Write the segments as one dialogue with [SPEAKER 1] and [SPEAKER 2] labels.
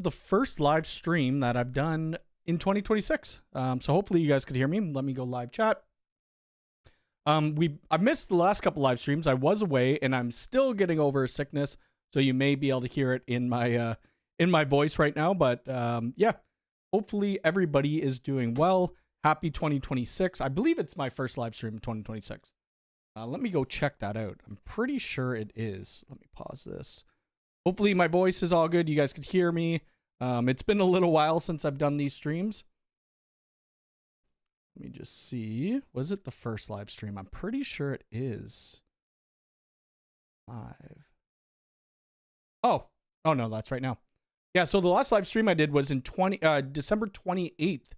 [SPEAKER 1] the first live stream that I've done in 2026. So hopefully you guys could hear me. Let me go live chat. I've missed the last couple live streams. I was away and I'm still getting over sickness, so you may be able to hear it in my voice right now. But yeah, hopefully everybody is doing well. Happy 2026. I believe it's my first live stream in 2026. Let me go check that out. I'm pretty sure it is. Let me pause this. Hopefully my voice is all good. You guys could hear me. It's been a little while since I've done these streams. Let me just see. Was it the first live stream? I'm pretty sure it is. Live. Oh no, that's right now. Yeah, so the last live stream I did was in December 28th.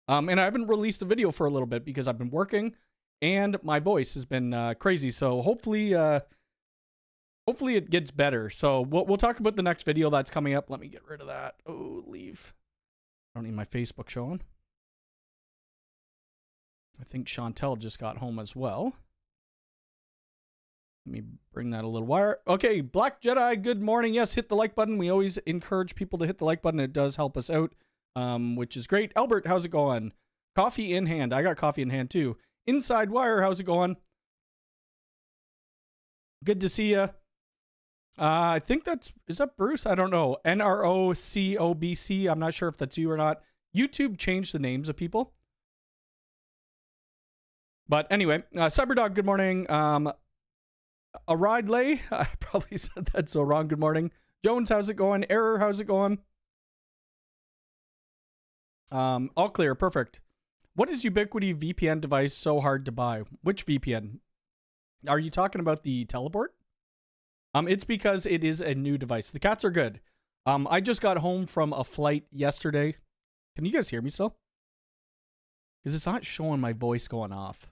[SPEAKER 1] And I haven't released a video for a little bit because I've been working and my voice has been crazy. So hopefully it gets better. So we'll talk about the next video that's coming up. Let me get rid of that. Oh, leave. I don't need my Facebook showing. I think Chantel just got home as well. Let me bring that a little wire. Okay, Black Jedi, good morning. Yes, hit the like button. We always encourage people to hit the like button. It does help us out, which is great. Albert, how's it going? Coffee in hand. I got coffee in hand too. Inside Wire, how's it going? Good to see you. I think is that Bruce? I don't know. NROCOBC. I'm not sure if that's you or not. YouTube changed the names of people. But anyway, Cyberdog, good morning. A ride lay. I probably said that so wrong. Good morning. Jones, how's it going? Error, how's it going? All clear. Perfect. What is Ubiquiti VPN device so hard to buy? Which VPN? Are you talking about the teleport? It's because it is a new device. The cats are good. I just got home from a flight yesterday. Can you guys hear me still? Because it's not showing my voice going off.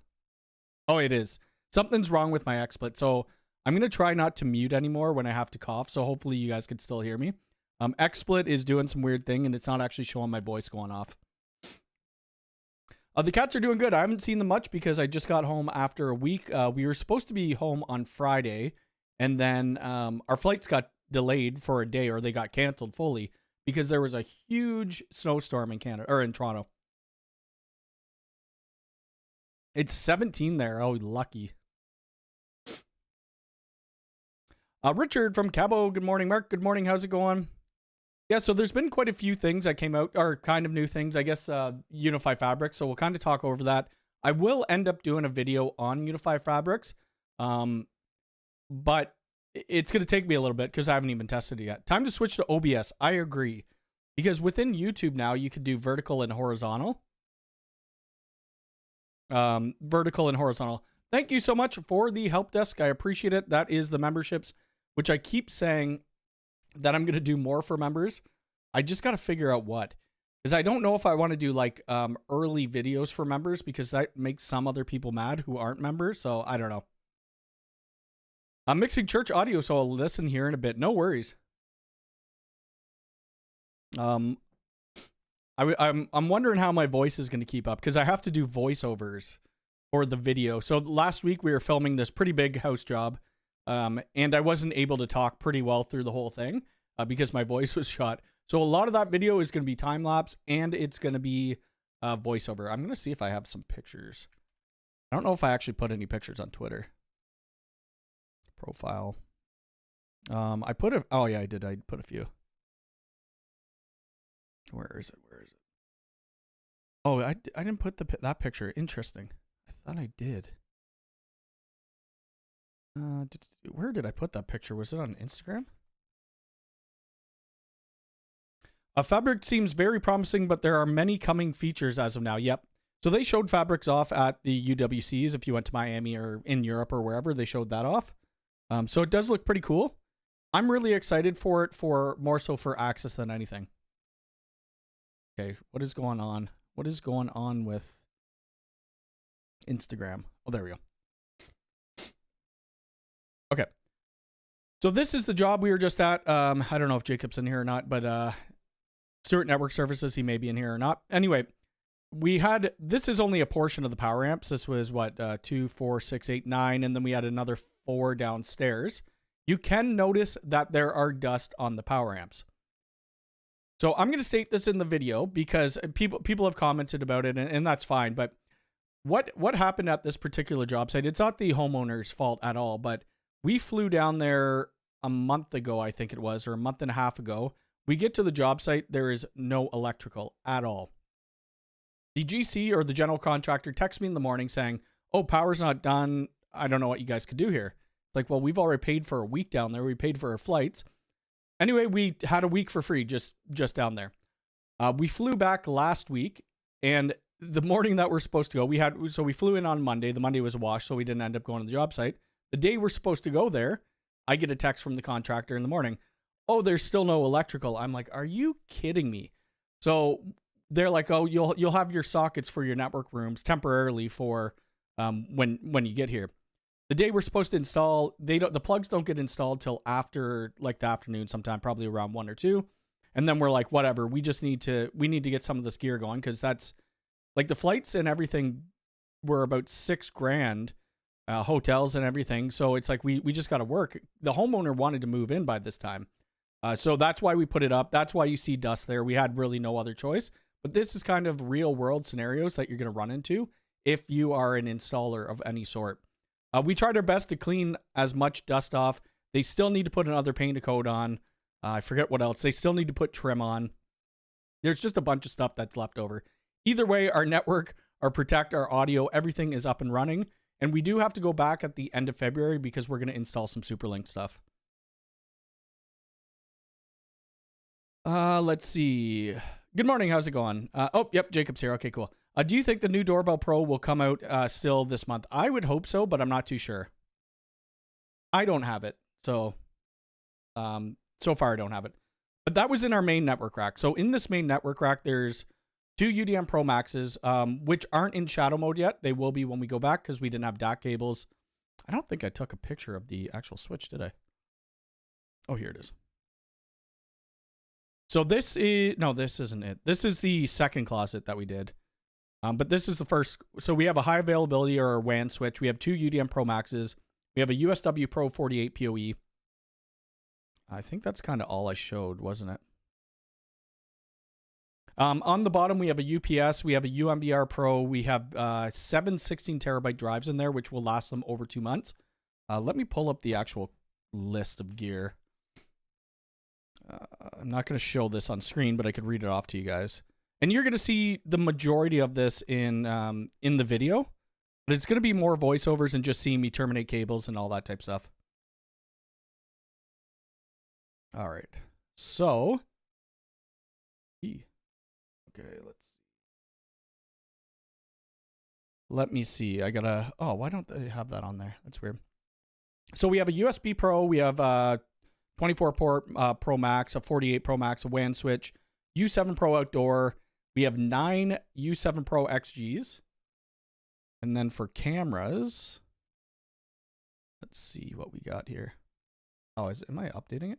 [SPEAKER 1] Oh, it is. Something's wrong with my XSplit. So I'm going to try not to mute anymore when I have to cough. So hopefully you guys can still hear me. XSplit is doing some weird thing and it's not actually showing my voice going off. The cats are doing good. I haven't seen them much because I just got home after a week. We were supposed to be home on Friday. And then our flights got delayed for a day, or they got canceled fully because there was a huge snowstorm in Canada or in Toronto. It's 17 there. Oh, lucky. Richard from Cabo. Good morning, Mark. Good morning. How's it going? Yeah, so there's been quite a few things that came out, or kind of new things, I guess, Unifi Fabrics. So we'll kind of talk over that. I will end up doing a video on Unifi Fabrics. But it's going to take me a little bit because I haven't even tested it yet. Time to switch to OBS. I agree. Because within YouTube now, you could do vertical and horizontal. Vertical and horizontal. Thank you so much for the help desk. I appreciate it. That is the memberships, which I keep saying that I'm going to do more for members. I just got to figure out what. Because I don't know if I want to do like early videos for members because that makes some other people mad who aren't members. So I don't know. I'm mixing church audio, so I'll listen here in a bit. No worries. I'm wondering how my voice is going to keep up because I have to do voiceovers for the video. So last week we were filming this pretty big house job, and I wasn't able to talk pretty well through the whole thing because my voice was shot. So a lot of that video is going to be time lapse, and it's going to be voiceover. I'm going to see if I have some pictures. I don't know if I actually put any pictures on Twitter. Profile. I put a, oh yeah, I did. I put a few. Where is it? Where is it? Oh, I didn't put that picture. Interesting. I thought I did. Where did I put that picture? Was it on Instagram? Fabric seems very promising, but there are many coming features as of now. Yep. So they showed Fabrics off at the UWCs. If you went to Miami or in Europe or wherever, they showed that off. So it does look pretty cool. I'm really excited for it, for more so for access than anything. Okay, what is going on? What is going on with Instagram? Oh, there we go. Okay. So this is the job we were just at. I don't know if Jacob's in here or not, but Stewart Network Services, he may be in here or not. Anyway, this is only a portion of the power amps. This was what, 2, 4, 6, 8, 9, and then we had another 4 downstairs. You can notice that there are dust on the power amps. So I'm going to state this in the video because people have commented about it, and that's fine. But what happened at this particular job site? It's not the homeowner's fault at all, but we flew down there a month ago, I think it was, or a month and a half ago. We get to the job site, there is no electrical at all. The GC or the general contractor texts me in the morning saying, "Oh, power's not done. I don't know what you guys could do here." It's like, well, we've already paid for a week down there. We paid for our flights. Anyway, we had a week for free just down there. We flew back last week, and the morning that we're supposed to go, we flew in on Monday. The Monday was a wash, so we didn't end up going to the job site. The day we're supposed to go there, I get a text from the contractor in the morning. "Oh, there's still no electrical." I'm like, "Are you kidding me?" So they're like, "Oh, you'll have your sockets for your network rooms temporarily for when you get here." The day we're supposed to install, the plugs don't get installed till after like the afternoon, sometime probably around 1 or 2. And then we're like, whatever, we need to get some of this gear going, because that's like the flights and everything were about $6,000, hotels and everything. So it's like we just got to work. The homeowner wanted to move in by this time, so that's why we put it up. That's why you see dust there. We had really no other choice. But this is kind of real world scenarios that you're going to run into if you are an installer of any sort. We tried our best to clean as much dust off. They still need to put another paint coat on. I forget what else. They still need to put trim on. There's just a bunch of stuff that's left over. Either way, our network, our Protect, our audio, everything is up and running. And we do have to go back at the end of February because we're going to install some Superlink stuff. Let's see. Good morning. How's it going? Oh, yep. Jacob's here. Okay, cool. Do you think the new Doorbell Pro will come out still this month? I would hope so, but I'm not too sure. I don't have it. So far I don't have it. But that was in our main network rack. So in this main network rack, there's 2 UDM Pro Maxes, which aren't in shadow mode yet. They will be when we go back because we didn't have DAC cables. I don't think I took a picture of the actual switch, did I? Oh, here it is. So this isn't it. This is the second closet that we did. But this is the first. So we have a high availability or a WAN switch. We have 2 UDM Pro Maxes. We have a USW Pro 48 PoE. I think that's kind of all I showed, wasn't it? On the bottom, we have a UPS. We have a UMBR Pro. We have 7 16 terabyte drives in there, which will last them over 2 months. Let me pull up the actual list of gear. I'm not going to show this on screen, but I could read it off to you guys. And you're going to see the majority of this in the video. But it's going to be more voiceovers and just seeing me terminate cables and all that type stuff. All right. So, okay, let me see. I gotta, oh, why don't they have that on there? That's weird. So we have a USB Pro. We have a 24 port Pro Max, a 48 Pro Max, a WAN switch, U7 Pro Outdoor. We have 9 U7 Pro XGs. And then for cameras, let's see what we got here. Oh, am I updating it?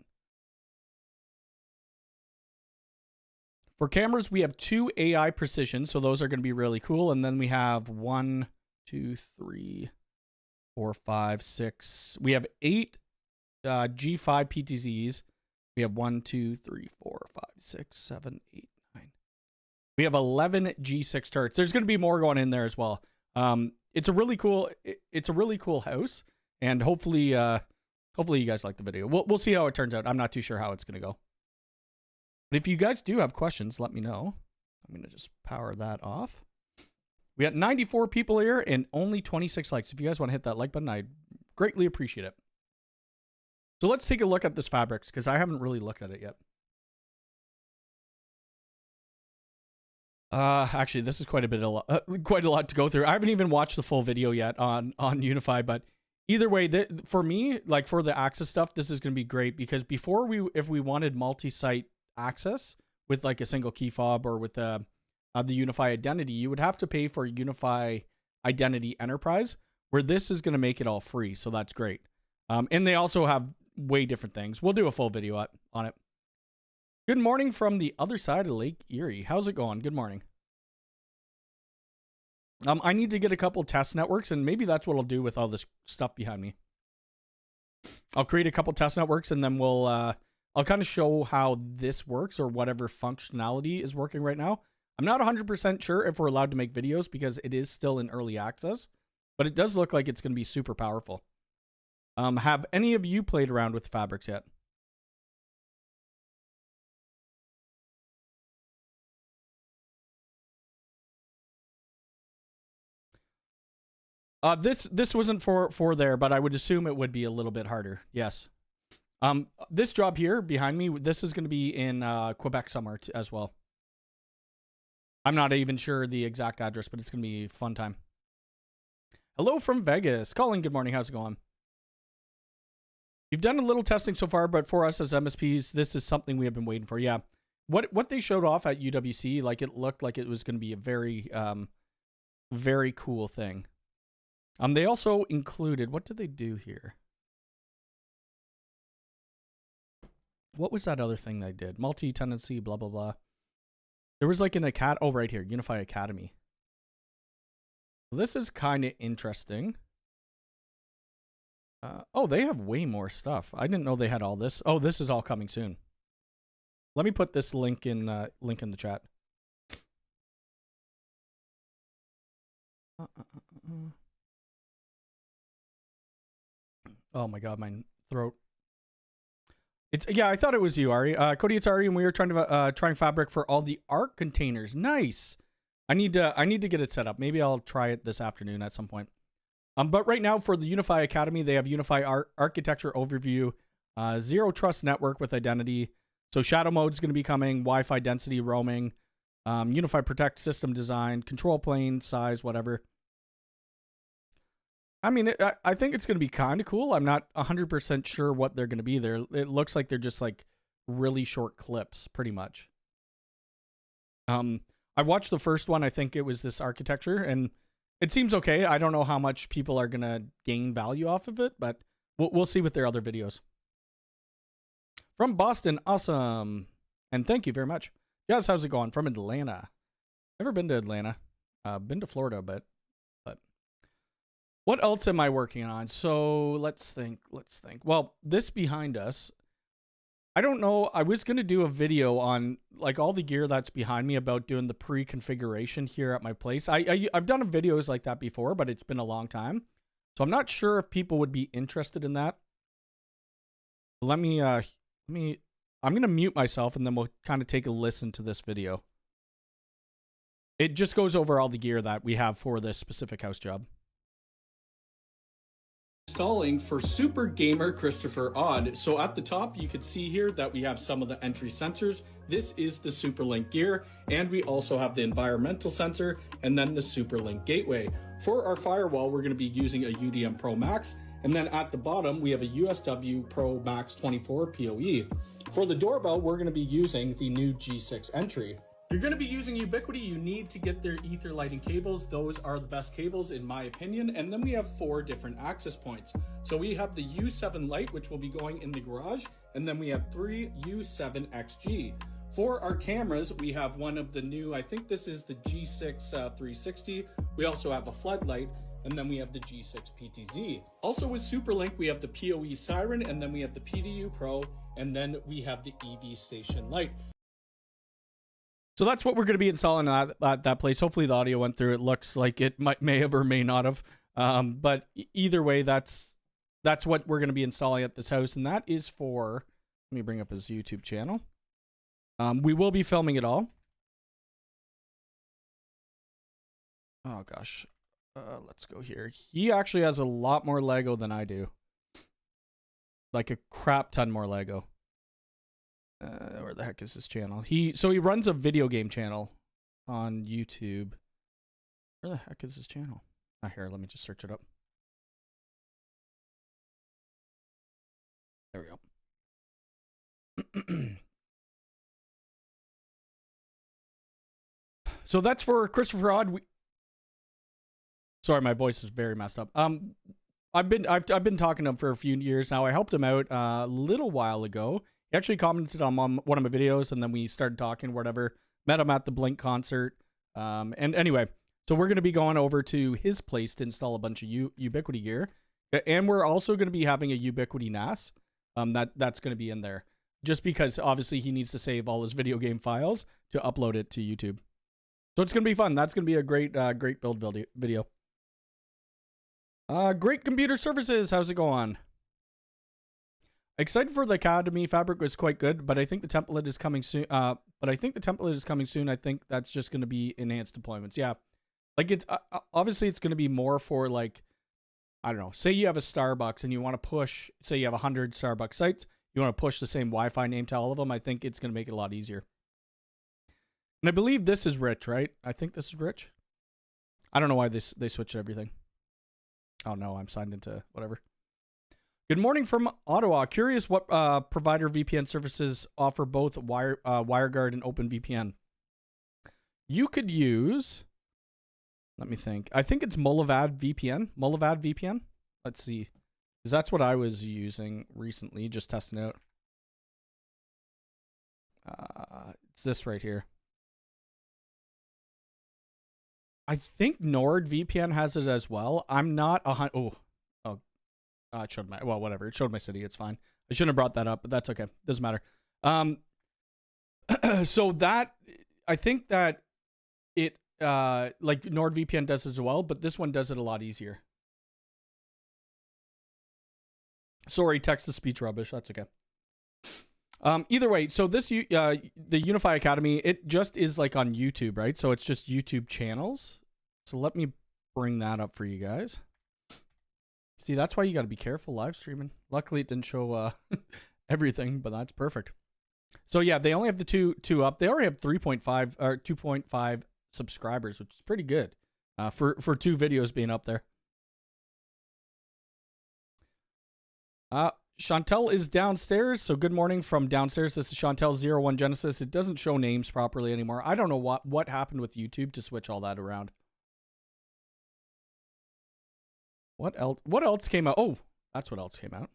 [SPEAKER 1] For cameras, we have 2 AI Precision, so those are going to be really cool. And then we have 1, 2, 3, 4, 5, 6. We have 8 G5 PTZs. We have 1, 2, 3, 4, 5, 6, 7, 8, 9. We have 11 G6 turrets. There's going to be more going in there as well. It's a really cool house, and hopefully you guys like the video. We'll see how it turns out. I'm not too sure how it's going to go. But if you guys do have questions, let me know. I'm going to just power that off. We got 94 people here and only 26 likes. If you guys want to hit that like button, I'd greatly appreciate it. So let's take a look at this fabrics because I haven't really looked at it yet. Actually, this is quite a lot to go through. I haven't even watched the full video yet on Unifi, but either way, for me, like for the access stuff, this is going to be great because before if we wanted multi-site access with like a single key fob or with the Unifi identity, you would have to pay for Unifi Identity Enterprise, where this is going to make it all free. So that's great. And they also have way different things. We'll do a full video on it. Good morning from the other side of Lake Erie. How's it going? Good morning. I need to get a couple test networks, and maybe that's what I'll do with all this stuff behind me. I'll create a couple test networks, and then we'll I'll kind of show how this works or whatever functionality is working right now. I'm not 100% sure if we're allowed to make videos because it is still in early access, but it does look like it's going to be super powerful. Have any of you played around with fabrics yet? This wasn't for there, but I would assume it would be a little bit harder. Yes. This job here behind me, this is going to be in Quebec somewhere as well. I'm not even sure the exact address, but it's going to be a fun time. Hello from Vegas. Colin, good morning. How's it going? You've done a little testing so far, but for us as MSPs, this is something we have been waiting for. Yeah. What they showed off at UWC, like it looked like it was going to be a very, very cool thing. They also included, what did they do here? What was that other thing they did? Multi-tenancy, blah, blah, blah. There was like an oh, right here, Unifi Academy. This is kind of interesting. Oh, they have way more stuff. I didn't know they had all this. Oh, this is all coming soon. Let me put this link in the chat. Oh my god, my throat. Yeah, I thought it was you, Ari. Cody, it's Ari, and we were trying to trying Fabric for all the ARC containers. Nice. I need to get it set up. Maybe I'll try it this afternoon at some point. But right now for the Unifi Academy, they have Unifi Architecture Overview, Zero Trust Network with Identity. So Shadow Mode is going to be coming, Wi-Fi density roaming, Unifi Protect system design, control plane size, whatever. I mean, I think it's going to be kind of cool. I'm not 100% sure what they're going to be there. It looks like they're just like really short clips, pretty much. I watched the first one. I think it was this architecture, and it seems okay. I don't know how much people are going to gain value off of it, but we'll see with their other videos. From Boston, awesome. And thank you very much. Jazz, how's it going? From Atlanta. Never been to Atlanta. Been to Florida a bit. What else am I working on? So let's think. Well, this behind us, I don't know. I was going to do a video on like all the gear that's behind me about doing the pre-configuration here at my place. I've done videos like that before, but it's been a long time. So I'm not sure if people would be interested in that. I'm going to mute myself and then we'll kind of take a listen to this video. It just goes over all the gear that we have for this specific house job. Installing for Super Gamer Christopher Odd. So at the top, you can see here that we have some of the entry sensors. This is the SuperLink gear, and we also have the environmental sensor, and then the SuperLink gateway. For our firewall, we're going to be using a UDM Pro Max, and then at the bottom, we have a USW Pro Max 24 PoE. For the doorbell, we're going to be using the new G6 entry. If you're going to be using Ubiquiti, you need to get their Ether lighting cables. Those are the best cables in my opinion. And then we have 4 different access points. So we have the U7 light, which will be going in the garage. And then we have 3 U7XG. For our cameras, we have one of the new, I think this is the G6 360. We also have a floodlight. And then we have the G6 PTZ. Also with SuperLink, we have the PoE Siren, and then we have the PDU Pro, and then we have the EV Station Light. So that's what we're going to be installing at that place. Hopefully the audio went through. It looks like it may have or may not have. But either way, that's what we're going to be installing at this house. And that is for, let me bring up his YouTube channel. We will be filming it all. Oh, gosh. Let's go here. He actually has a lot more Lego than I do. Like a crap ton more Lego. Where the heck is his channel? So he runs a video game channel on YouTube. Where the heck is his channel? Here, let me just search it up. There we go. So that's for Christopher Odd. Sorry, my voice is very messed up. I've been talking to him for a few years now. I helped him out a little while ago. He actually commented on one of my videos, and then we started talking, whatever. Met him at the Blink concert. And anyway, so we're going to be going over to his place to install a bunch of Ubiquiti gear. And we're also going to be having a Ubiquiti NAS. That's going to be in there. just because obviously he needs to save all his video game files to upload it to YouTube. So it's going to be fun. That's going to be a great build video. Great Computer Services. How's it going? Excited for the Academy. Fabric was quite good, but I think the template is coming soon. I think that's just going to be enhanced deployments. Yeah. Like it's obviously it's going to be more for like, I don't know, say you have a Starbucks and you want to push, say you have 100 Starbucks sites, you want to push the same Wi-Fi name to all of them. I think it's going to make it a lot easier. And I believe this is Rich, right? I think this is Rich. I don't know why they switched everything. Oh no, I'm signed into whatever. Good morning from Ottawa. Curious what provider VPN services offer both WireGuard and OpenVPN. You could use, let me think. I think it's Mullvad VPN. Let's see. Because that's what I was using recently, just testing out. It's this right here. I think NordVPN has it as well. I'm not it showed my, well, whatever. It showed my city. It's fine. I shouldn't have brought that up, but that's okay. Doesn't matter. So that, I think that it, like NordVPN does as well, but this one does it a lot easier. Sorry, text-to-speech rubbish. That's okay. Either way, so this, the Unifi Academy, it just is like on YouTube, right? So it's just YouTube channels. So let me bring that up for you guys. See, that's why you got to be careful live streaming. Luckily, it didn't show everything, but that's perfect. So yeah, they only have the two up. They already have 3.5 or 2.5 subscribers, which is pretty good for 2 videos being up there. Chantel is downstairs, so good morning from downstairs. This is Chantel01 Genesis. It doesn't show names properly anymore. I don't know what happened with YouTube to switch all that around. What else came out? Oh, that's what else came out,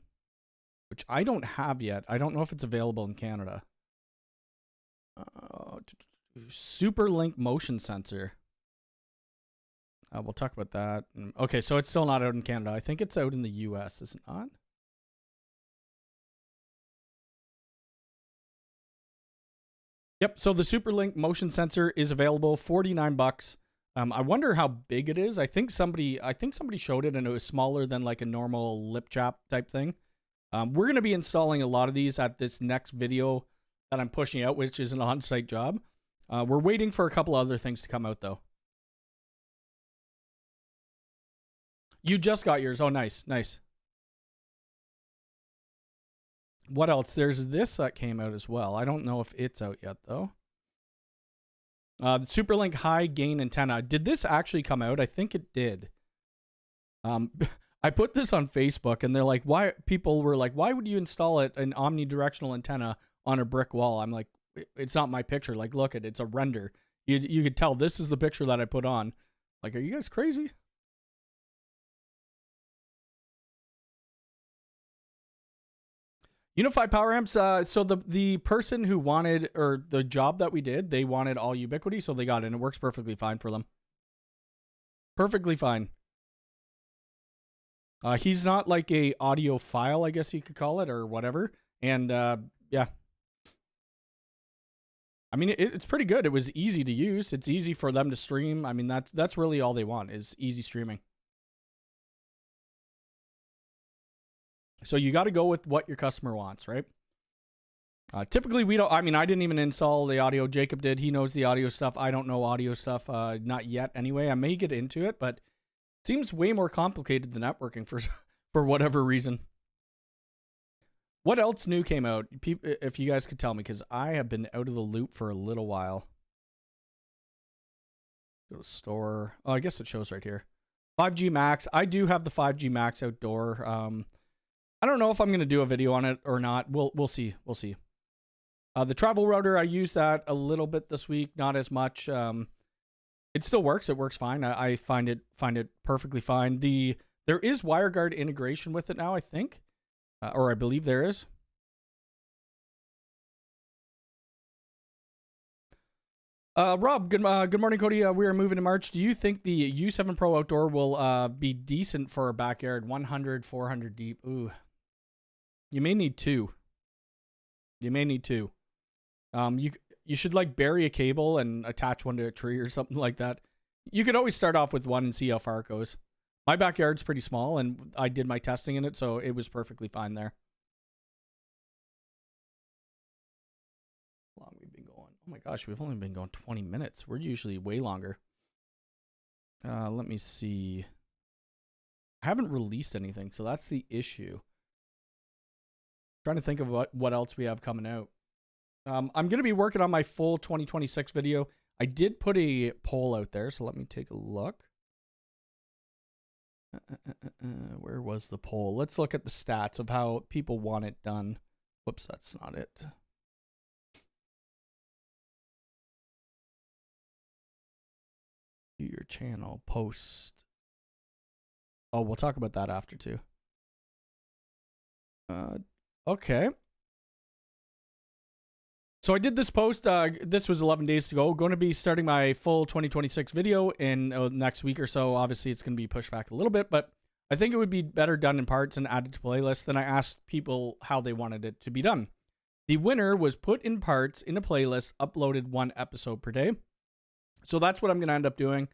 [SPEAKER 1] which I don't have yet. I don't know if it's available in Canada. Superlink motion sensor. We'll talk about that. Okay, so it's still not out in Canada. I think it's out in the US, is it not? Yep, so the Superlink motion sensor is available, $49. I wonder how big it is. I think somebody showed it and it was smaller than like a normal lip chap type thing. We're going to be installing a lot of these at this next video that I'm pushing out, which is an on-site job. We're waiting for a couple other things to come out though. You just got yours. Oh, nice, nice. What else? There's this that came out as well. I don't know if it's out yet though. The Superlink high gain antenna. Did this actually come out? I think it did. I put this on Facebook and they're like, why? People were like, why would you install an omnidirectional antenna on a brick wall? I'm like, it's not my picture. Like, look at it. It's a render. You could tell this is the picture that I put on. Like, are you guys crazy? Unifi power amps. So the person who wanted, or the job that we did, they wanted all Ubiquiti, so they got it, and it works perfectly fine for them. Perfectly fine. He's not like a audiophile, I guess you could call it, or whatever. And yeah. I mean, it's pretty good. It was easy to use. It's easy for them to stream. I mean, that's really all they want is easy streaming. So you got to go with what your customer wants, right? Typically, we don't. I mean, I didn't even install the audio. Jacob did. He knows the audio stuff. I don't know audio stuff. Not yet. Anyway, I may get into it, but it seems way more complicated than networking for whatever reason. What else new came out? If you guys could tell me, because I have been out of the loop for a little while. Go to store. Oh, I guess it shows right here. 5G Max. I do have the 5G Max outdoor. I don't know if I'm going to do a video on it or not. We'll see. We'll see. The travel router, I used that a little bit this week, not as much. It still works. It works fine. I find it perfectly fine. There is WireGuard integration with it now, I think, or I believe there is. Rob, good morning, Cody. We are moving to March. Do you think the U7 Pro Outdoor will be decent for a backyard? 100, 400 deep. Ooh. You may need 2. You may need two. You should like bury a cable and attach one to a tree or something like that. You could always start off with one and see how far it goes. My backyard's pretty small, and I did my testing in it, so it was perfectly fine there. How long we've been going? Oh my gosh, we've only been going 20 minutes. We're usually way longer. Let me see. I haven't released anything, so that's the issue. Trying to think of what else we have coming out. I'm going to be working on my full 2026 video. I did put a poll out there, so let me take a look. Where was the poll? Let's look at the stats of how people want it done. Whoops, that's not it. Do your channel, post. Oh, we'll talk about that after too. Okay. So I did this post, this was 11 days ago. Going to be starting my full 2026 video in next week or so. Obviously, it's going to be pushed back a little bit, but I think it would be better done in parts and added to playlists. Then I asked people how they wanted it to be done. The winner was put in parts in a playlist, uploaded 1 episode per day. So that's what I'm going to end up doing.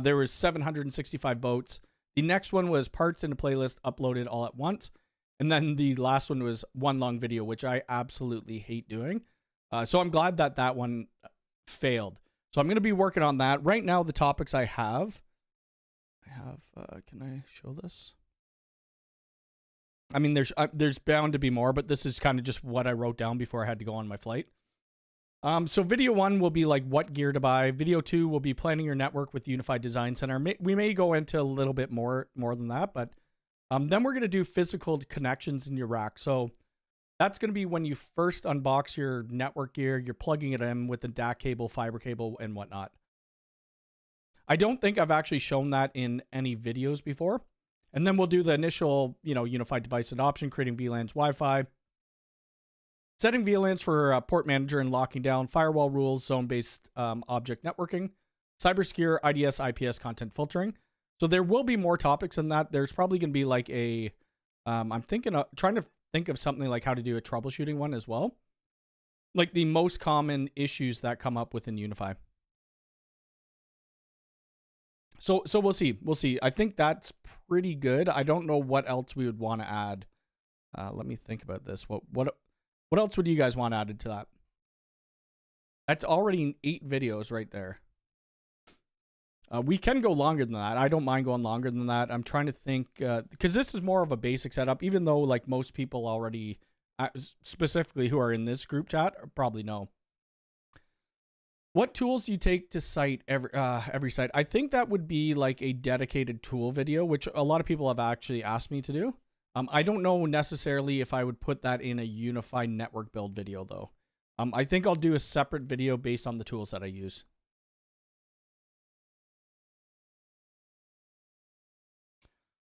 [SPEAKER 1] There was 765 votes. The next one was parts in a playlist, uploaded all at once. And then the last one was 1 long video, which I absolutely hate doing. So I'm glad that that one failed. So I'm going to be working on that. Right now, the topics I have, can I show this? I mean, there's bound to be more, but this is kind of just what I wrote down before I had to go on my flight. So video 1 will be like what gear to buy. Video 2 will be planning your network with Unifi Design Center. We may go into a little bit more than that, but then we're going to do physical connections in your rack. So that's going to be when you first unbox your network gear, you're plugging it in with the DAC cable, fiber cable, and whatnot. I don't think I've actually shown that in any videos before. And then we'll do the initial, unified device adoption, creating VLANs, Wi-Fi, setting VLANs for port manager and locking down, firewall rules, zone-based object networking, cybersecure, IDS, IPS content filtering. So there will be more topics in that. There's probably going to be like a, I'm trying to think of something like how to do a troubleshooting one as well. Like the most common issues that come up within Unifi. So we'll see. We'll see. I think that's pretty good. I don't know what else we would want to add. Let me think about this. What else would you guys want added to that? That's already 8 videos right there. We can go longer than that. I don't mind going longer than that. I'm trying to think, because this is more of a basic setup, even though like most people already, specifically who are in this group chat, probably know. What tools do you take to site every site? I think that would be like a dedicated tool video, which a lot of people have actually asked me to do. I don't know necessarily if I would put that in a Unifi network build video though. I think I'll do a separate video based on the tools that I use.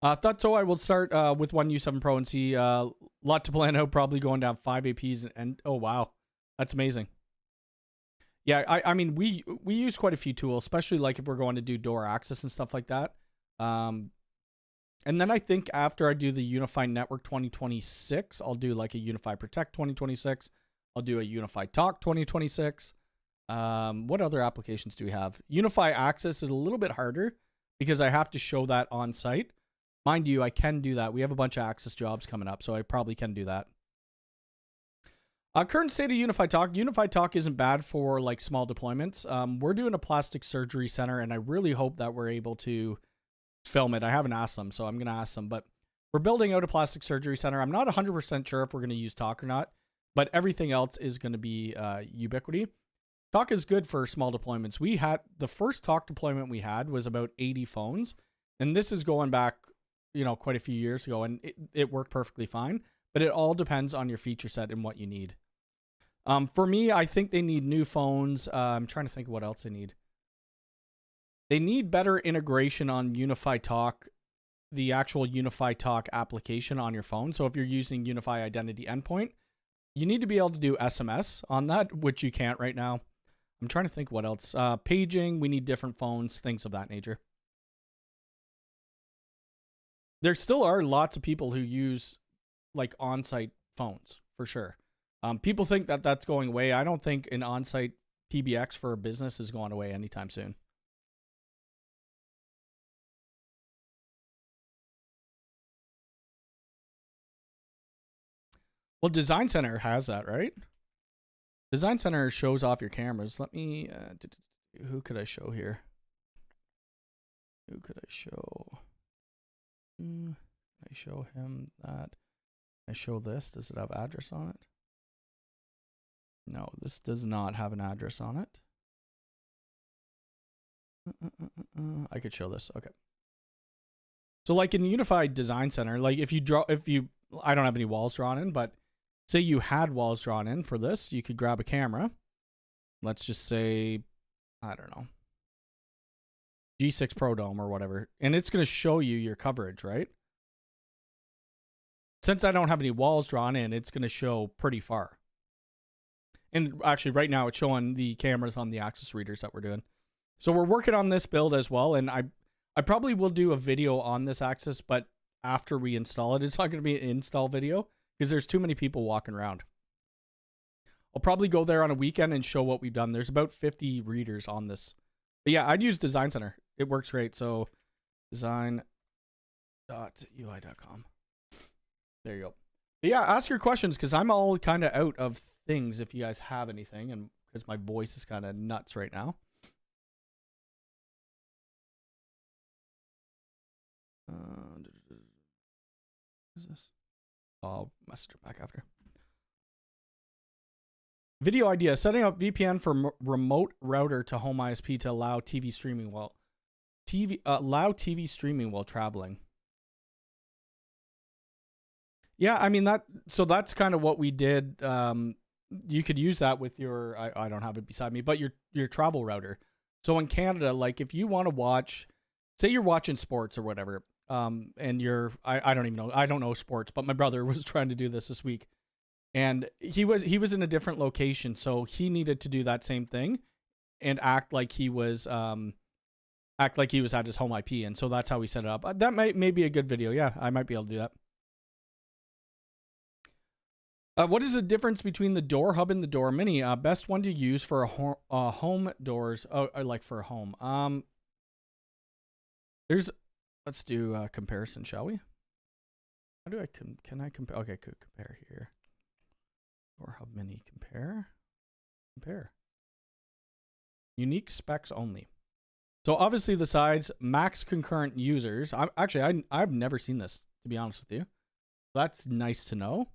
[SPEAKER 1] Thought so. I will start with one U7 Pro and see a lot to plan out. Probably going down 5 APs and oh wow, that's amazing. Yeah, I mean we use quite a few tools, especially like if we're going to do door access and stuff like that. And then I think after I do the Unifi Network 2026, I'll do like a Unifi Protect 2026. I'll do a Unifi Talk 2026. What other applications do we have? Unifi Access is a little bit harder because I have to show that on site. Mind you, I can do that. We have a bunch of access jobs coming up, so I probably can do that. Current state of Unifi Talk. Unifi Talk isn't bad for like small deployments. We're doing a plastic surgery center, and I really hope that we're able to film it. I haven't asked them, so I'm going to ask them. But we're building out a plastic surgery center. I'm not 100% sure if we're going to use Talk or not, but everything else is going to be Ubiquiti. Talk is good for small deployments. We had the first Talk deployment we had was about 80 phones, and this is going back, quite a few years ago, and it worked perfectly fine. But it all depends on your feature set and what you need. For me, I think they need new phones. I'm trying to think of what else they need. They need better integration on Unifi Talk, the actual Unifi Talk application on your phone. So if you're using Unifi Identity Endpoint, you need to be able to do SMS on that, which you can't right now. I'm trying to think what else. Paging, we need different phones, things of that nature. There still are lots of people who use like on-site phones for sure. People think that that's going away. I don't think an on-site PBX for a business is going away anytime soon. Well, Design Center has that, right? Design Center shows off your cameras. Let me, who could I show here? Who could I show? I show him that. I show this. Does it have address on it? No, this does not have an address on it. I could show this. Okay. So like in Unified Design Center, like if you I don't have any walls drawn in, but say you had walls drawn in for this, you could grab a camera. Let's just say, I don't know, G6 Pro Dome or whatever. And it's going to show you your coverage, right? Since I don't have any walls drawn in, it's going to show pretty far. And actually right now it's showing the cameras on the access readers that we're doing. So we're working on this build as well. And I probably will do a video on this access, but after we install it, it's not going to be an install video because there's too many people walking around. I'll probably go there on a weekend and show what we've done. There's about 50 readers on this. But yeah, I'd use Design Center. It works great. So design.ui.com. There you go. But yeah, ask your questions because I'm all kind of out of things if you guys have anything, and because my voice is kind of nuts right now. What is this? I'll message her back after. Video idea: setting up VPN for remote router to home ISP to allow TV streaming while streaming while traveling. Yeah, I mean that's kind of what we did. You could use that with your I don't have it beside me, but your travel router. So in Canada, like if you want to watch, say you're watching sports or whatever, and I don't even know, I don't know sports, but my brother was trying to do this week, and he was in a different location, so he needed to do that same thing and act like he was at his home IP, and so that's how we set it up. That may be a good video. Yeah, I might be able to do that. What is the difference between the door hub and the door mini? Best one to use for a home doors. Oh, like for a home. Let's do a comparison, shall we? How do I can I compare? Okay, could compare here. Door hub mini compare. Unique specs only. So obviously the sides, max concurrent users. I've never seen this, to be honest with you. That's nice to know.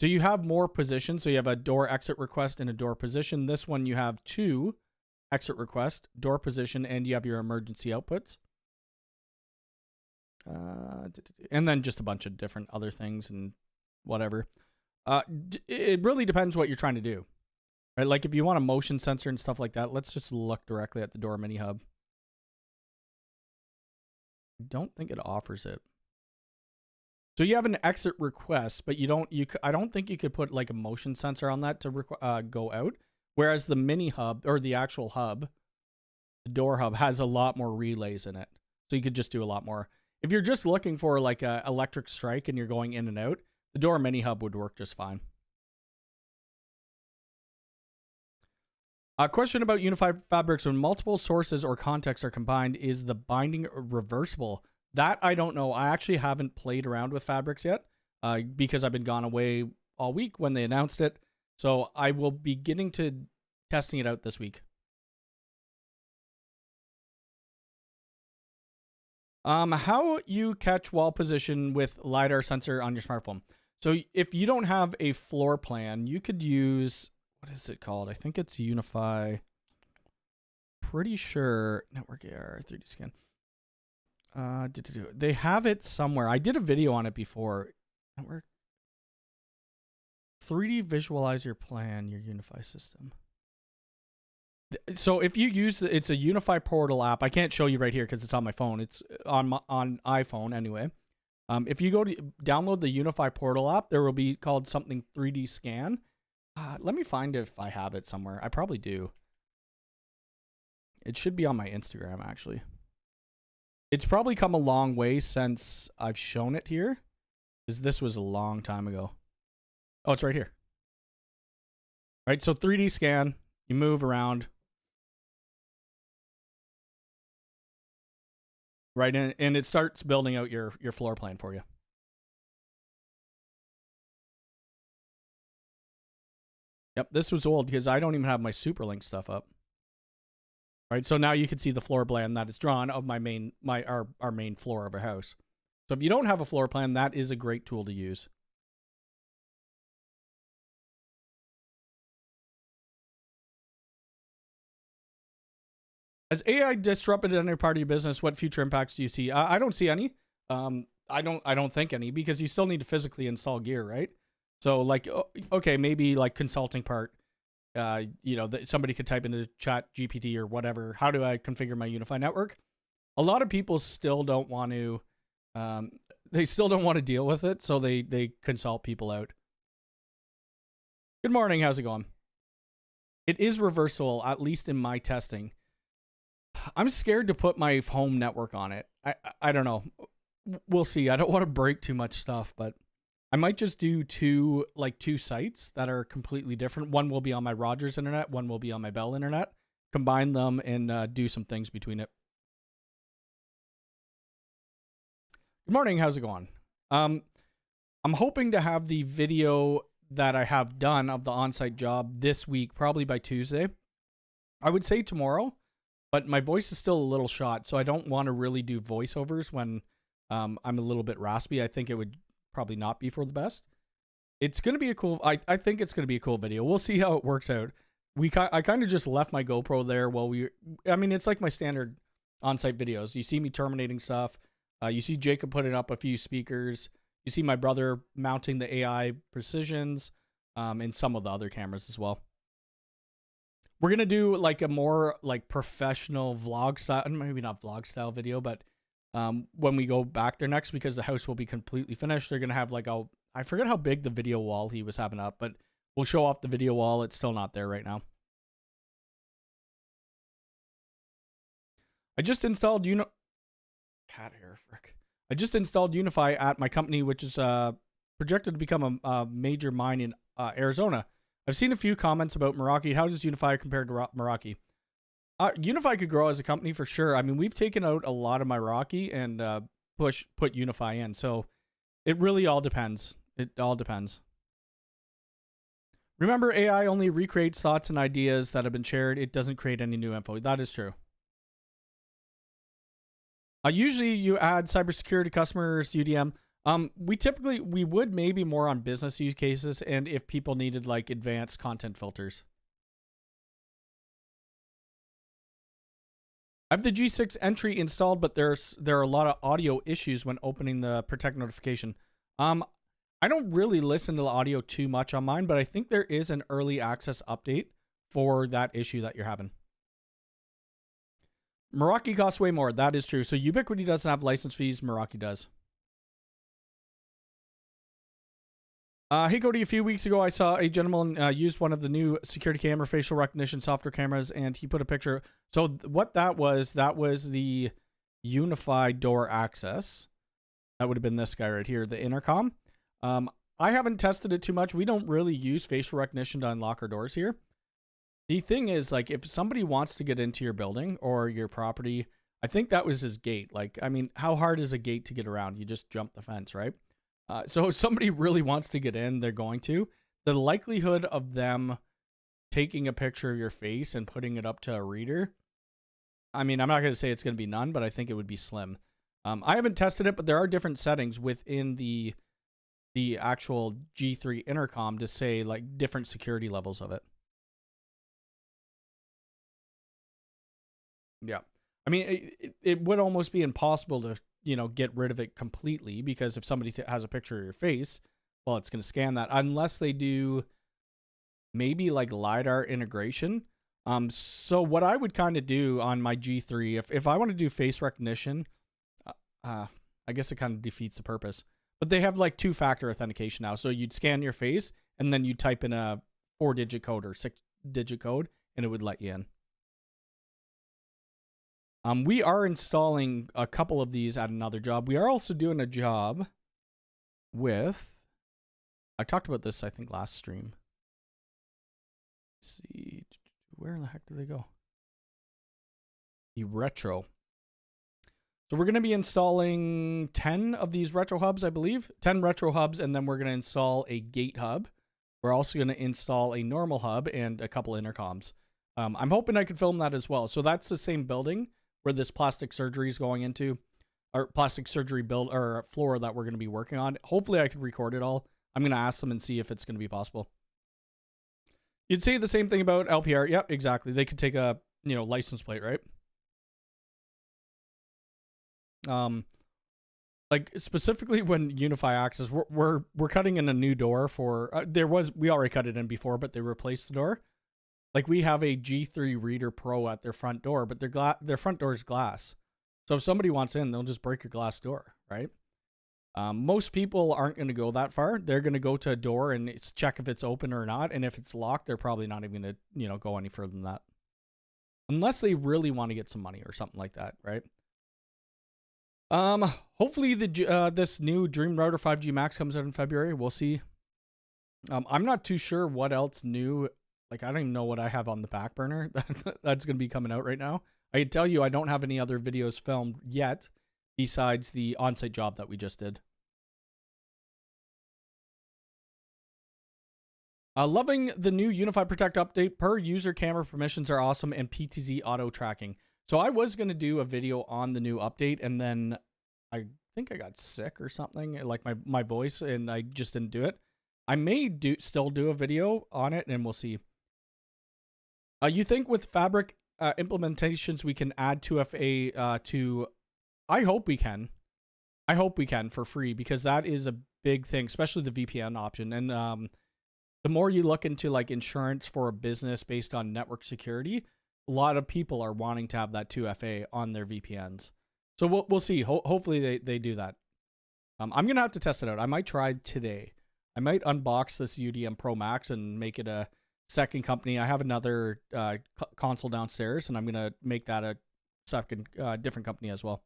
[SPEAKER 1] So you have more positions. So you have a door exit request and a door position. This one you have 2 exit request, door position, and you have your emergency outputs. And then just a bunch of different other things and whatever. It really depends what you're trying to do. Right? Like if you want a motion sensor and stuff like that, let's just look directly at the door mini hub. I don't think it offers it. So you have an exit request, but I don't think you could put like a motion sensor on that to go out. Whereas the mini hub or the actual hub, the door hub has a lot more relays in it. So you could just do a lot more. If you're just looking for like a electric strike and you're going in and out, the door mini hub would work just fine. A question about unified fabrics: when multiple sources or contexts are combined, is the binding reversible? That I don't know. I actually haven't played around with fabrics yet because I've been gone away all week when they announced it. So I will be getting to testing it out this week. How you catch wall position with LiDAR sensor on your smartphone. So if you don't have a floor plan, you could use, what is it called? I think it's Unifi. Pretty sure network AR 3D scan. They have it somewhere. I did a video on it before. Network 3D visualize your plan, your Unifi system. So if you use it's a Unifi portal app. I can't show you right here because it's on my phone. It's on iPhone anyway. If you go to download the Unifi portal app, there will be called something 3D scan. Let me find if I have it somewhere. I probably do. It should be on my Instagram actually. It's probably come a long way since I've shown it here, because this was a long time ago. Oh, it's right here. Right, so 3D scan, you move around. Right, and it starts building out your floor plan for you. Yep, this was old because I don't even have my Superlink stuff up. Right, so now you can see the floor plan that is drawn of our main floor of our house. So if you don't have a floor plan, that is a great tool to use. Has AI disrupted any part of your business? What future impacts do you see? I don't see any. I don't think any, because you still need to physically install gear, right? So like, okay, maybe like consulting part. You know, somebody could type into chat GPT or whatever, how do I configure my Unifi network? A lot of people still don't want to, they still don't want to deal with it, so they consult people out. Good morning, how's it going? It is reversible, at least in my testing. I'm scared to put my home network on it. I don't know. We'll see. I don't want to break too much stuff, but I might just do two sites that are completely different. One will be on my Rogers internet, one will be on my Bell internet. Combine them and do some things between it. Good morning, how's it going? I'm hoping to have the video that I have done of the on-site job this week, probably by Tuesday. I would say tomorrow, but my voice is still a little shot, so I don't want to really do voiceovers when I'm a little bit raspy. I think it would probably not be for the best. It's going to be a cool, I think it's going to be a cool video. We'll see how it works out. I kind of just left my GoPro there while I mean, it's like my standard on-site videos. You see me terminating stuff. You see Jacob putting up a few speakers. You see my brother mounting the AI precisions and some of the other cameras as well. We're going to do like a more like professional vlog style, maybe not vlog style video, but when we go back there next, because the house will be completely finished, they're going to have like I forget how big the video wall he was having up, but we'll show off the video wall. It's still not there right now. I just installed cat hair, frick. I just installed Unifi at my company, which is projected to become a major mine in Arizona. I've seen a few comments about Meraki. How does Unifi compare to Meraki? Unifi could grow as a company for sure. I mean, we've taken out a lot of Meraki and put Unifi in. So it really all depends. It all depends. Remember, AI only recreates thoughts and ideas that have been shared. It doesn't create any new info. That is true. Usually you add cybersecurity customers, UDM. We would maybe more on business use cases and if people needed like advanced content filters. I have the G6 entry installed, but there are a lot of audio issues when opening the protect notification. I don't really listen to the audio too much on mine, but I think there is an early access update for that issue that you're having. Meraki costs way more. That is true. So Ubiquiti doesn't have license fees. Meraki does. Hey, Cody, a few weeks ago, I saw a gentleman use one of the new security camera facial recognition software cameras, and he put a picture. So what that was the Unifi door access. That would have been this guy right here, the intercom. I haven't tested it too much. We don't really use facial recognition to unlock our doors here. The thing is, like, if somebody wants to get into your building or your property, I think that was his gate. Like, I mean, how hard is a gate to get around? You just jump the fence, right? So if somebody really wants to get in, they're going to. The likelihood of them taking a picture of your face and putting it up to a reader, I mean, I'm not going to say it's going to be none, but I think it would be slim. I haven't tested it, but there are different settings within the actual G3 intercom to say, like, different security levels of it. Yeah. I mean, it would almost be impossible to, get rid of it completely, because if somebody has a picture of your face, well, it's going to scan that unless they do maybe like LiDAR integration. So what I would kind of do on my G3, if I want to do face recognition, I guess it kind of defeats the purpose, but they have like 2-factor authentication now. So you'd scan your face and then you type in a 4-digit code or 6-digit code and it would let you in. We are installing a couple of these at another job. We are also doing a job with I talked about this, I think, last stream. Let's see, where in the heck did they go? The retro. So we're going to be installing 10 of these retro hubs, I believe. 10 retro hubs, and then we're going to install a gate hub. We're also going to install a normal hub and a couple intercoms. I'm hoping I could film that as well. So that's the same building where this plastic surgery is going into, or plastic surgery build or floor that we're going to be working on. Hopefully I could record it all. I'm going to ask them and see if it's going to be possible. You'd say the same thing about LPR. Yep, exactly. They could take a, license plate, right? Like specifically when Unifi access, we're cutting in a new door for, we already cut it in before, but they replaced the door. Like we have a G3 Reader Pro at their front door, but their front door is glass. So if somebody wants in, they'll just break your glass door, right? Most people aren't going to go that far. They're going to go to a door and check if it's open or not. And if it's locked, they're probably not even going to, go any further than that. Unless they really want to get some money or something like that, right? Hopefully this new Dream Router 5G Max comes out in February. We'll see. I'm not too sure what else new. Like, I don't even know what I have on the back burner that's going to be coming out right now. I can tell you I don't have any other videos filmed yet besides the on-site job that we just did. Loving the new Unifi Protect update. Per user camera permissions are awesome and PTZ auto tracking. So I was going to do a video on the new update, and then I think I got sick or something, like my voice, and I just didn't do it. I may still do a video on it, and we'll see. You think with Fabric implementations we can add 2FA to... I hope we can. I hope we can for free, because that is a big thing, especially the VPN option. And the more you look into like insurance for a business based on network security, a lot of people are wanting to have that 2FA on their VPNs. So we'll see. Hopefully they do that. I'm going to have to test it out. I might try today. I might unbox this UDM Pro Max and make it a second company. I have another console downstairs, and I'm going to make that a second different company as well.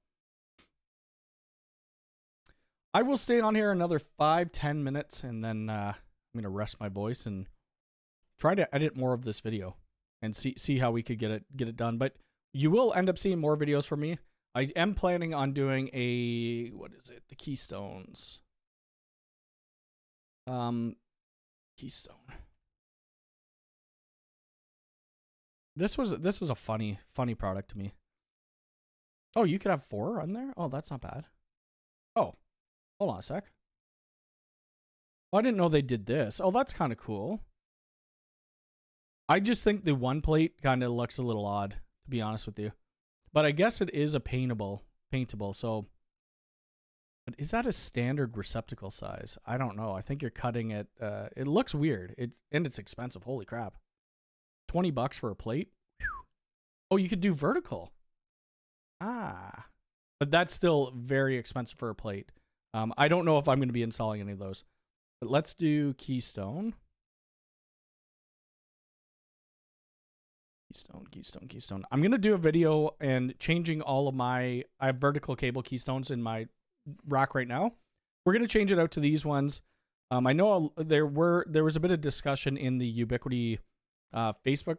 [SPEAKER 1] I will stay on here another 5-10 minutes, and then I'm going to rest my voice and try to edit more of this video and see how we could get it done. But you will end up seeing more videos from me. I am planning on doing a, what is it? The Keystones. Keystone. This is a funny product to me. Oh, you could have 4 on there? Oh, that's not bad. Oh, hold on a sec. Oh, I didn't know they did this. Oh, that's kind of cool. I just think the one plate kind of looks a little odd, to be honest with you. But I guess it is a paintable, so. But is that a standard receptacle size? I don't know. I think you're cutting it. It looks weird. It's expensive. Holy crap. $20 for a plate? Whew. Oh, you could do vertical. Ah. But that's still very expensive for a plate. I don't know if I'm going to be installing any of those. But let's do Keystone. Keystone. I'm going to do a video and changing all of I have vertical cable Keystones in my rack right now. We're going to change it out to these ones. I know there was a bit of discussion in the Ubiquiti Facebook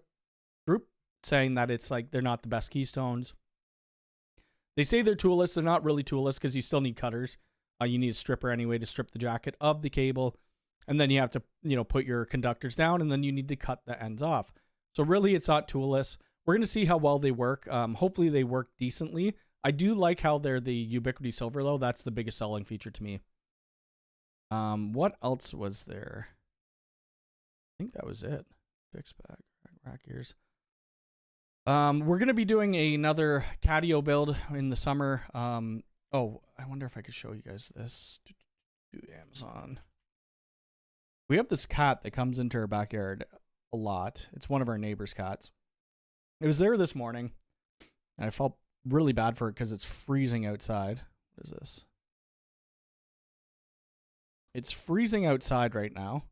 [SPEAKER 1] group saying that it's like they're not the best Keystones. They say they're toolless. They're not really toolless because you still need cutters. You need a stripper anyway to strip the jacket of the cable. And then you have to, put your conductors down, and then you need to cut the ends off. So really, it's not toolless. We're going to see how well they work. Hopefully, they work decently. I do like how they're the Ubiquiti Silver, though. That's the biggest selling feature to me. What else was there? I think that was it. Fixed back, rack ears. We're going to be doing another Catio build in the summer. Oh, I wonder if I could show you guys this. Do Amazon. We have this cat that comes into our backyard a lot. It's one of our neighbor's cats. It was there this morning, and I felt really bad for it because it's freezing outside. What is this? It's freezing outside right now.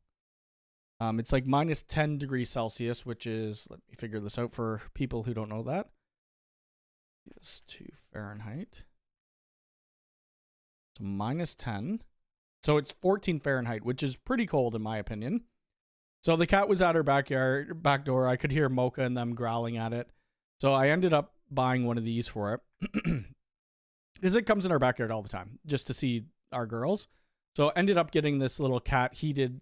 [SPEAKER 1] It's like minus 10 degrees Celsius, which is, let me figure this out for people who don't know that. Yes, to Fahrenheit. So minus 10. So it's 14 Fahrenheit, which is pretty cold in my opinion. So the cat was at her back door. I could hear Mocha and them growling at it. So I ended up buying one of these for it. Because it comes in our backyard all the time, just to see our girls. So ended up getting this little cat heated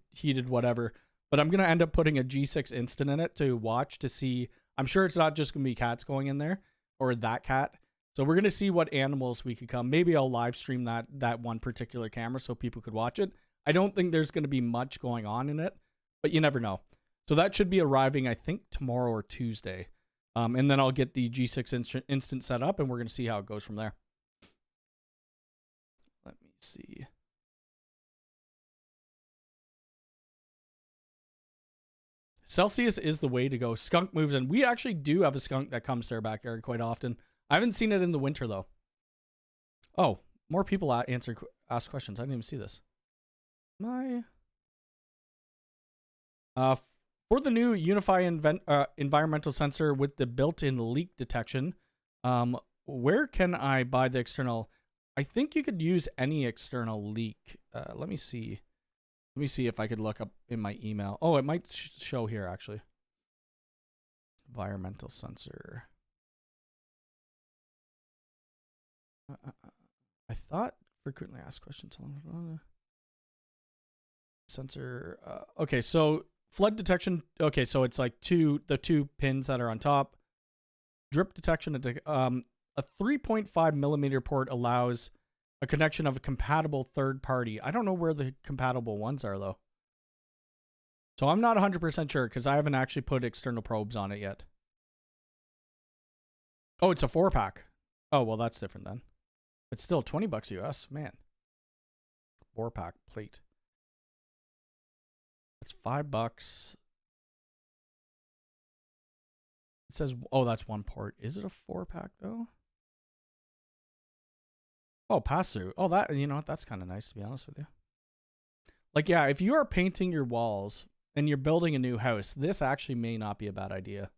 [SPEAKER 1] whatever. But I'm going to end up putting a G6 Instant in it to watch to see. I'm sure it's not just going to be cats going in there or that cat. So we're going to see what animals we could come. Maybe I'll live stream that one particular camera so people could watch it. I don't think there's going to be much going on in it, but you never know. So that should be arriving, I think, tomorrow or Tuesday. And then I'll get the G6 Instant set up, and we're going to see how it goes from there. Let me see. Celsius is the way to go. Skunk moves in. We actually do have a skunk that comes to our backyard quite often. I haven't seen it in the winter, though. Oh, more people ask questions. I didn't even see this. For the new Unifi environmental sensor with the built-in leak detection, where can I buy the external? I think you could use any external leak. Let me see. Let me see if I could look up in my email. Oh, it might show here, actually. Environmental sensor. I thought frequently asked questions. Sensor. Okay, so flood detection. Okay, so it's like the two pins that are on top. Drip detection. A 3.5 millimeter port allows a connection of a compatible third party. I don't know where the compatible ones are, though. So I'm not 100% sure because I haven't actually put external probes on it yet. Oh, it's a 4-pack. Oh, well, that's different then. It's still $20 US, man. 4-pack plate. It's $5. It says, oh, that's one port. Is it a 4-pack though? Oh, pass through. Oh, that, you know, that's kind of nice to be honest with you. Like, yeah, if you are painting your walls and you're building a new house, this actually may not be a bad idea.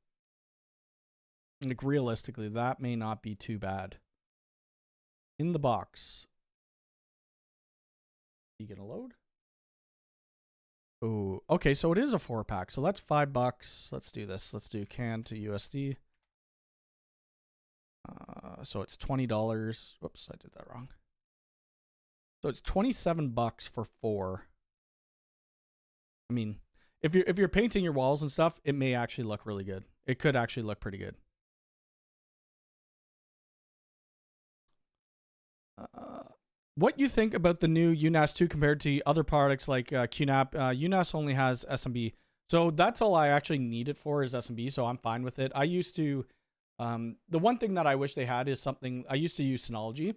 [SPEAKER 1] Like, realistically, that may not be too bad. In the box. You gonna load? Oh, okay, so it is a 4-pack. So that's $5. Let's do this. Let's do CAN to USD. So it's $20. Whoops, I did that wrong. So it's $27 for 4. I mean, if you're painting your walls and stuff, it may actually look really good. It could actually look pretty good. What you think about the new UNAS 2 compared to other products like QNAP? UNAS only has SMB. So that's all I actually need it for is SMB, so I'm fine with it. I used to, the one thing that I wish they had is something, I used to use Synology.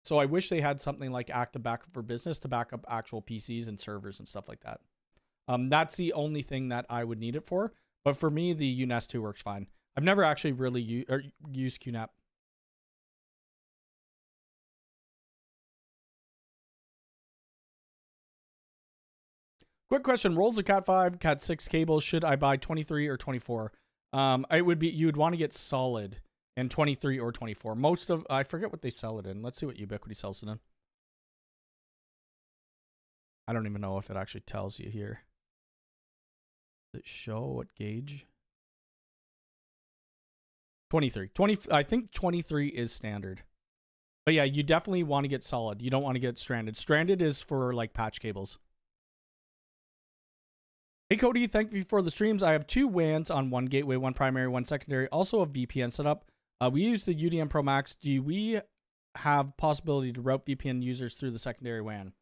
[SPEAKER 1] So I wish they had something like Active Backup for Business to back up actual PCs and servers and stuff like that. That's the only thing that I would need it for. But for me, the UNAS 2 works fine. I've never actually really used QNAP. Quick question: rolls of Cat 5, Cat 6 cables. Should I buy 23 or 24? It would be, you would want to get solid and 23 or 24. Most of, I forget what they sell it in. Let's see what Ubiquiti sells it in. I don't even know if it actually tells you here. Does it show what gauge? 23. I think 23 is standard. But yeah, you definitely want to get solid. You don't want to get stranded. Stranded is for like patch cables. Hey Cody, thank you for the streams. I have 2 WANs on one gateway, one primary, one secondary, also a VPN setup. We use the UDM Pro Max. Do we have possibility to route VPN users through the secondary WAN?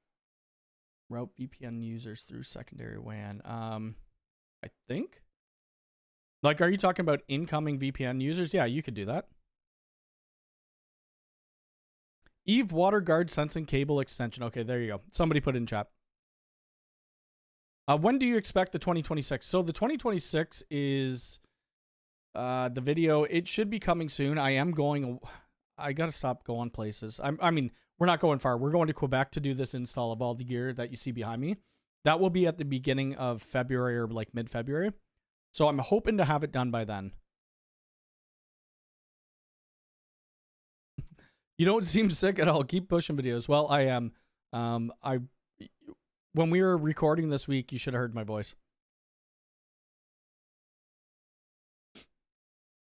[SPEAKER 1] Route VPN users through secondary WAN. I think. Like, are you talking about incoming VPN users? Yeah, you could do that. Eve WaterGuard sensing cable extension. Okay, there you go. Somebody put it in chat. When do you expect the 2026? So the 2026 is the video. It should be coming soon. I got to stop going places. I mean, we're not going far. We're going to Quebec to do this install of all the gear that you see behind me. That will be at the beginning of February or like mid-February. So I'm hoping to have it done by then. You don't seem sick at all. Keep pushing videos. Well, I am. When we were recording this week, you should have heard my voice.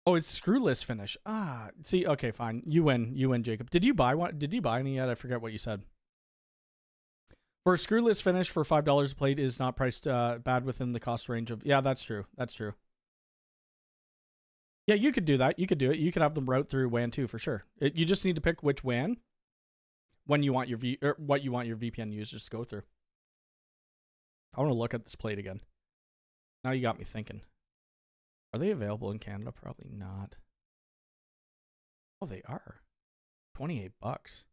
[SPEAKER 1] Oh, it's screwless finish. Ah, see, okay, fine. You win. You win, Jacob. Did you buy one? Did you buy any yet? I forget what you said. For a screwless finish for $5 a plate is not priced bad within the cost range of... Yeah, that's true. That's true. Yeah, you could do that. You could do it. You could have them route through WAN 2 for sure. You just need to pick which WAN when you want your what you want your VPN users to go through. I want to look at this plate again. Now you got me thinking. Are they available in Canada? Probably not. Oh, they are. $28.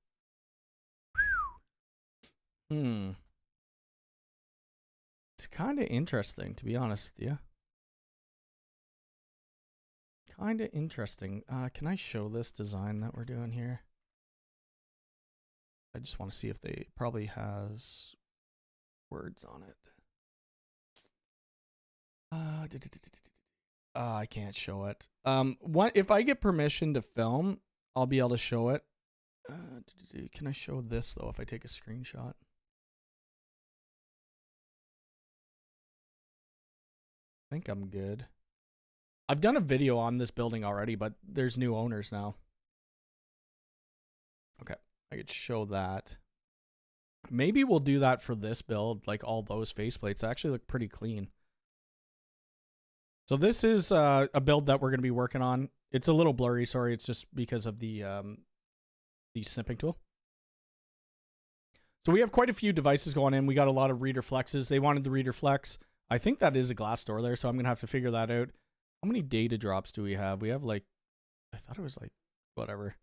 [SPEAKER 1] It's kind of interesting, to be honest with you. Kind of interesting. Can I show this design that we're doing here? I just want to see if they probably has words on it. I can't show it. What if I get permission to film? I'll be able to show it. Can I show this though? If I take a screenshot. I think I'm good. I've done a video on this building already, but there's new owners now. Okay, I could show that. Maybe we'll do that for this build, like all those faceplates actually look pretty clean. So this is a build that we're going to be working on. It's a little blurry, sorry. It's just because of the snipping tool. So we have quite a few devices going in. We got a lot of reader flexes. They wanted the reader flex. I think that is a glass door there, so I'm going to have to figure that out. How many data drops do we have? We have like, I thought it was like, whatever.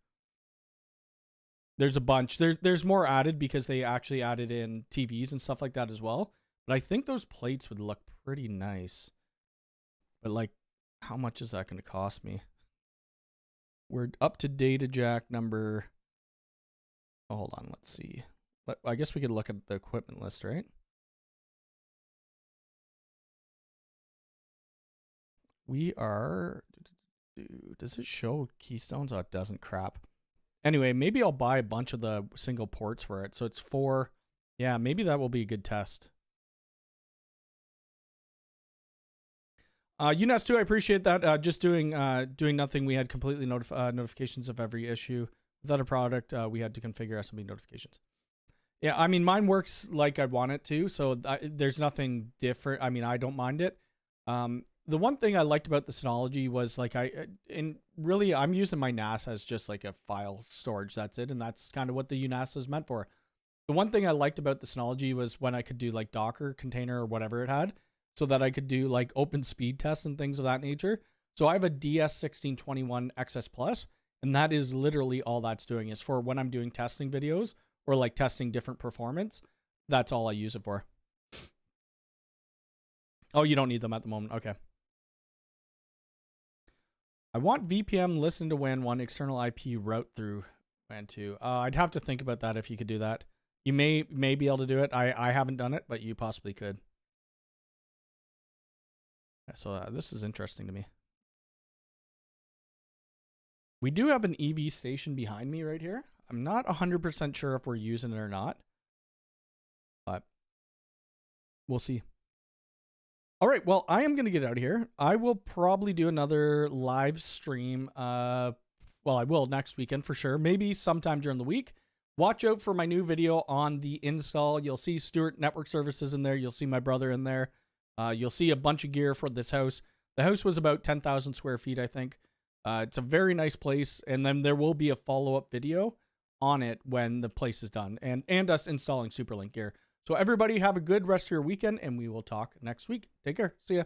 [SPEAKER 1] There's a bunch. There's more added because they actually added in TVs and stuff like that as well. But I think those plates would look pretty nice. But like, how much is that going to cost me? We're up to data jack number. Oh, hold on. Let's see. I guess we could look at the equipment list, right? We are. Does it show keystones? Oh, it doesn't. Crap. Anyway, maybe I'll buy a bunch of the single ports for it. So it's 4. Yeah, maybe that will be a good test. UNAS 2, I appreciate that. Just doing nothing. We had completely notifications of every issue. Without a product, we had to configure SMB notifications. Yeah, I mean, mine works like I want it to, so there's nothing different. I mean, I don't mind it. The one thing I liked about the Synology was like really I'm using my NAS as just like a file storage. That's it, and that's kind of what the UNAS is meant for. The one thing I liked about the Synology was when I could do like Docker container or whatever it had, so that I could do like open speed tests and things of that nature. So I have a DS1621 XS Plus, and that is literally all that's doing is for when I'm doing testing videos or like testing different performance. That's all I use it for. Oh, you don't need them at the moment. Okay. I want VPN listen to WAN 1 external IP route through WAN 2. I'd have to think about that if you could do that. You may be able to do it. I haven't done it, but you possibly could. So this is interesting to me. We do have an EV station behind me right here. I'm not 100% sure if we're using it or not, but we'll see. All right, well, I am going to get out of here. I will probably do another live stream. Well, I will next weekend for sure. Maybe sometime during the week. Watch out for my new video on the install. You'll see Stuart Network Services in there. You'll see my brother in there. You'll see a bunch of gear for this house. The house was about 10,000 square feet, I think. It's a very nice place. And then there will be a follow-up video on it when the place is done. And us installing Superlink gear. So everybody have a good rest of your weekend, and we will talk next week. Take care. See ya.